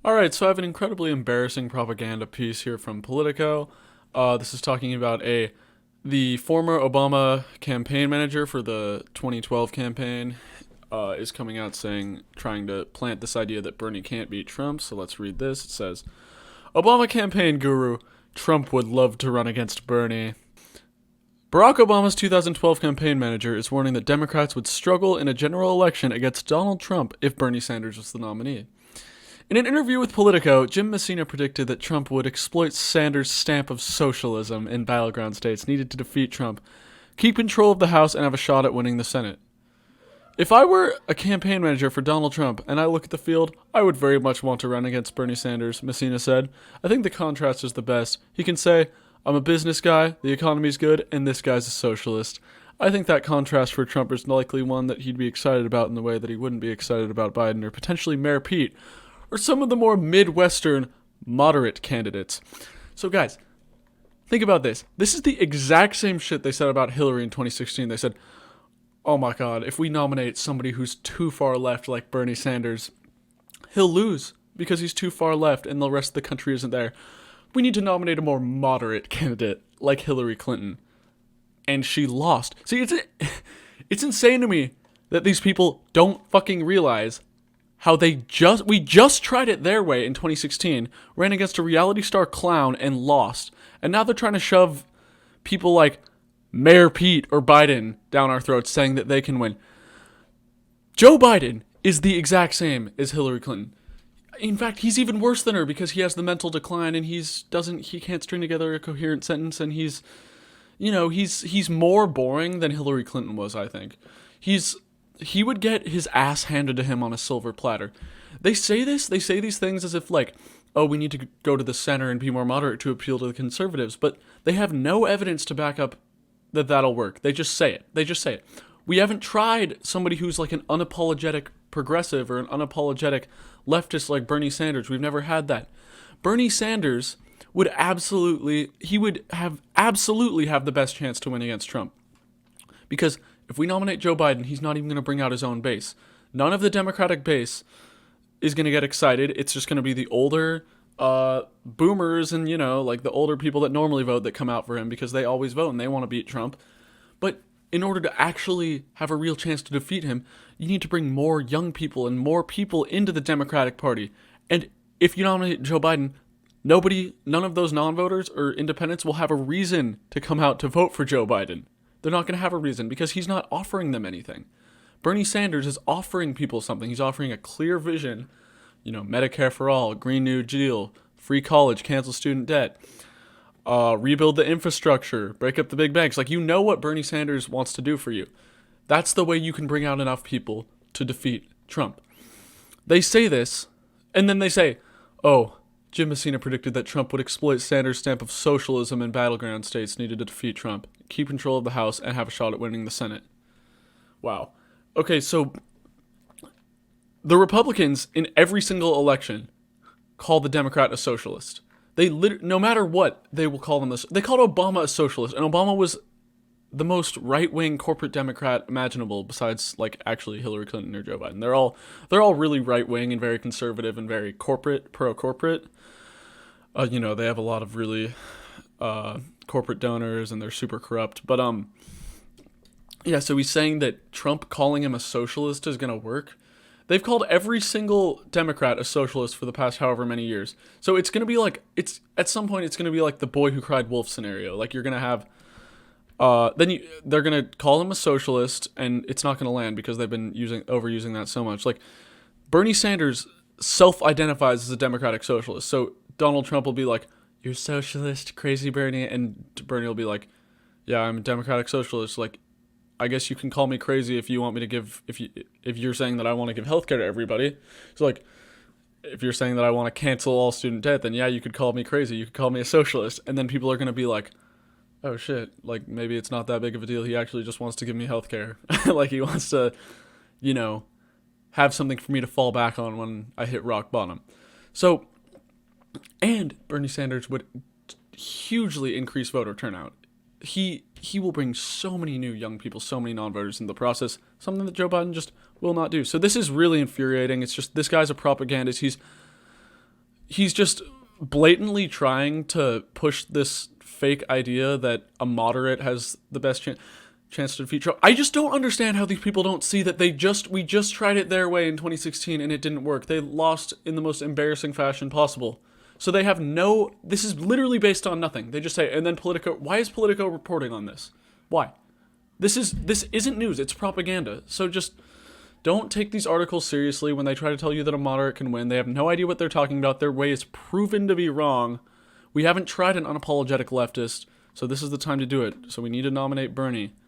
All right, so I have an incredibly embarrassing propaganda piece here from Politico. This is talking about the former Obama campaign manager for the 2012 campaign is coming out trying to plant this idea that Bernie can't beat Trump. So let's read this. It says, Obama campaign guru, Trump would love to run against Bernie. Barack Obama's 2012 campaign manager is warning that Democrats would struggle in a general election against Donald Trump if Bernie Sanders was the nominee. In an interview with Politico, Jim Messina predicted that Trump would exploit Sanders' stamp of socialism in battleground states needed to defeat Trump, keep control of the House, and have a shot at winning the Senate. If I were a campaign manager for Donald Trump and I look at the field, I would very much want to run against Bernie Sanders, Messina said. I think the contrast is the best. He can say, I'm a business guy, the economy's good, and this guy's a socialist. I think that contrast for Trump is likely one that he'd be excited about in the way that he wouldn't be excited about Biden or potentially Mayor Pete, or some of the more Midwestern moderate candidates. So guys, think about this. This is the exact same shit they said about Hillary in 2016. They said, oh my god, if we nominate somebody who's too far left like Bernie Sanders, he'll lose because he's too far left and the rest of the country isn't there. We need to nominate a more moderate candidate like Hillary Clinton. And she lost. See, it's insane to me that these people don't fucking realize how we just tried it their way in 2016, ran against a reality star clown and lost. And now they're trying to shove people like Mayor Pete or Biden down our throats saying that they can win. Joe Biden is the exact same as Hillary Clinton. In fact, he's even worse than her because he has the mental decline and he can't string together a coherent sentence, and he's more boring than Hillary Clinton was, I think. He would get his ass handed to him on a silver platter. They say these things as if like, oh, we need to go to the center and be more moderate to appeal to the conservatives, but they have no evidence to back up that that'll work. They just say it. We haven't tried somebody who's like an unapologetic progressive or an unapologetic leftist like Bernie Sanders. We've never had that. Bernie Sanders would absolutely have the best chance to win against Trump. Because if we nominate Joe Biden, he's not even going to bring out his own base. None of the Democratic base is going to get excited. It's just going to be the older boomers and, like the older people that normally vote that come out for him because they always vote and they want to beat Trump. But in order to actually have a real chance to defeat him, you need to bring more young people and more people into the Democratic Party. And if you nominate Joe Biden, none of those non-voters or independents will have a reason to come out to vote for Joe Biden. They're not going to have a reason because he's not offering them anything. Bernie Sanders is offering people something. He's offering a clear vision, Medicare for all, Green New Deal, free college, cancel student debt, rebuild the infrastructure, break up the big banks. Like, what Bernie Sanders wants to do for you. That's the way you can bring out enough people to defeat Trump. They say this, and then they say, oh, Jim Messina predicted that Trump would exploit Sanders' stamp of socialism in battleground states needed to defeat Trump, keep control of the House, and have a shot at winning the Senate. Wow. Okay, so the Republicans in every single election call the Democrat a socialist. No matter what, they will call them this. They called Obama a socialist, and Obama was the most right-wing corporate Democrat imaginable, besides like actually Hillary Clinton or Joe Biden. They're all really right-wing and very conservative and very pro-corporate. They have a lot of really corporate donors and they're super corrupt. But yeah. So he's saying that Trump calling him a socialist is gonna work. They've called every single Democrat a socialist for the past however many years. So it's gonna be like at some point it's gonna be like the boy who cried wolf scenario. Like you're gonna have. They're gonna call him a socialist, and it's not gonna land because they've been overusing that so much. Like Bernie Sanders self-identifies as a democratic socialist, so Donald Trump will be like, "You're socialist, crazy Bernie," and Bernie will be like, "Yeah, I'm a democratic socialist. Like, I guess you can call me crazy if you want me to give if you're saying that I want to give healthcare to everybody. So like, if you're saying that I want to cancel all student debt, then yeah, you could call me crazy. You could call me a socialist, and then people are gonna be like." Oh shit, like maybe it's not that big of a deal. He actually just wants to give me healthcare. Like he wants to, have something for me to fall back on when I hit rock bottom. So, and Bernie Sanders would hugely increase voter turnout. He will bring so many new young people, so many non-voters in the process, something that Joe Biden just will not do. So this is really infuriating. It's just, this guy's a propagandist. he's just blatantly trying to push this fake idea that a moderate has the best chance to defeat Trump. I just don't understand how these people don't see that we just tried it their way in 2016 and it didn't work. They lost in the most embarrassing fashion possible. So they have this is literally based on nothing. They just say, and then Politico, why is Politico reporting on this? Why? This isn't news, it's propaganda. So just don't take these articles seriously when they try to tell you that a moderate can win. They have no idea what they're talking about. Their way is proven to be wrong. We haven't tried an unapologetic leftist, so this is the time to do it. So we need to nominate Bernie.